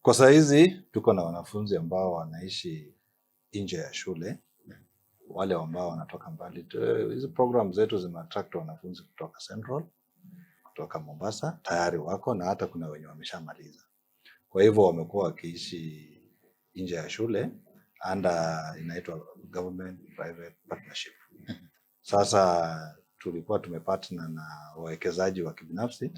Kwa saa hizi tuko na wanafunzi ambao wanaishi nje ya shule, wale ambao wanatoka mbali. Hizi program zetu zina-attract wanafunzi kutoka Central, kutoka Mombasa, tayari wako na hata kuna wenye wameshamaliza. Kwa hivyo wamekuwa wakiishi nje ya shule under inaitwa government private partnership. Sasa tulikuwa tumepartner na wawekezaji wa kibinafsi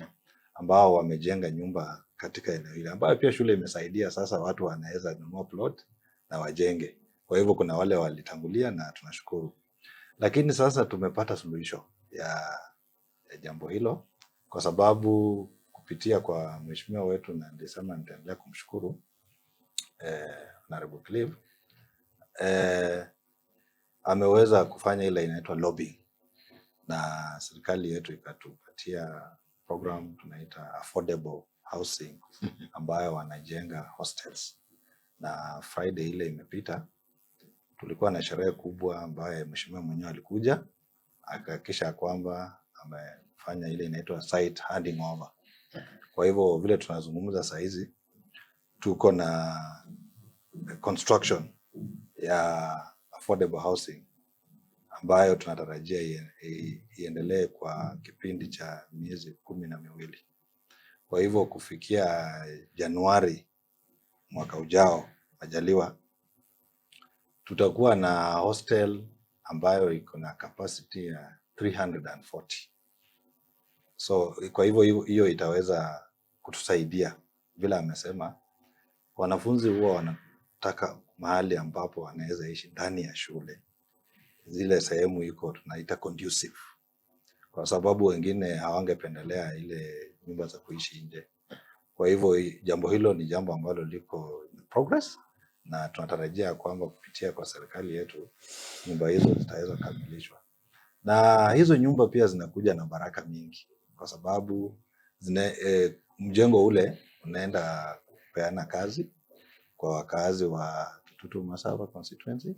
ambao wamejenga nyumba katika eneo hili, ambayo pia shule imesaidia. Sasa watu wanaweza nunua plot na wajenge. Kwa hivyo kuna wale walitangulia na tunashukuru. Lakini sasa tumepata suluhisho ya jambo hilo, kwa sababu kupitia kwa mheshimiwa wetu, na nilisema nitaendelea kumshukuru Honorable Clive, ameweza kufanya ile inaitwa lobbying, na serikali yetu ikatupatia program tunaita affordable housing ambayo wanajenga hostels. Na Friday ile imepita tulikuwa na sherehe kubwa ambayo mheshimiwa mwenyewe alikuja akahakikisha kwamba amefanya ile inaitwa site handing over. Kwa hivyo vile tunazungumza saa hizi tuko na construction ya affordable housing ambayo tunatarajia iendelee kwa kipindi cha miezi 12. Kwa hivyo kufikia Januari mwaka ujao majaliwa, tutakuwa na hostel ambayo iko na capacity ya 340. So kwa hivyo hiyo itaweza kutusaidia. Vile amesema, wanafunzi huwa wanataka mahali ambapo wanaweza ishi ndani ya shule. Zile sehemu iko tunaita conducive, kwa sababu wengine hawangependelea ile nyumba za kuishi nje. Kwa hivyo jambo hilo ni jambo ambalo liko in progress, na tunatarajia kwamba kupitia kwa serikali yetu nyumba hizo zitaweza kukamilishwa. Na hizo nyumba pia zinakuja na baraka mingi, kwa sababu mjengo ule unaenda kupeana kazi kwa wakazi wa Kitutu Masava constituency.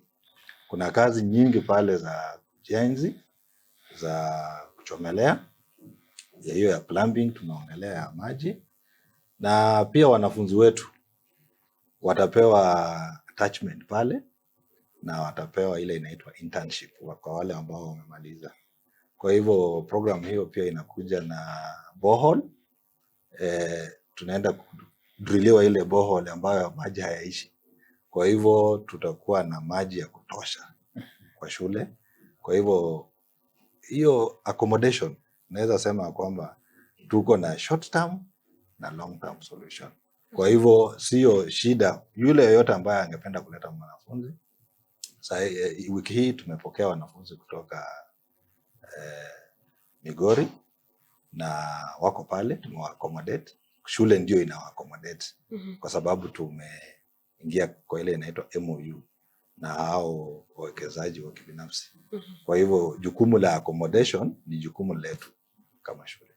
Kuna kazi nyingi pale za ujenzi, za kuchomelea, ya hiyo ya plumbing, tunaongelea ya maji, na pia wanafunzi wetu watapewa attachment pale na watapewa ile inaitwa internship kwa wale ambao wamemaliza. Kwa hivyo program hiyo pia inakuja na borehole. Tunaenda kudriliwa ile borehole ambayo maji hayaishi. Kwa hivyo tutakuwa na maji ya kutosha kwa shule. Kwa hivyo hiyo accommodation naweza sema kwamba tuko na short term na long term solution. Kwa hivyo sio shida yule yoyote ambaye angependa kuleta mwanafunzi. Sasa wiki hii tumepokea wanafunzi kutoka Migori na wako pale, tumewa-accommodate. Shule ndio inawa-accommodate kwa sababu tumeingia kwa ile inaitwa MOU na hao wawekezaji wa kibinafsi. Kwa hivyo jukumu la accommodation ni jukumu letu kama shule.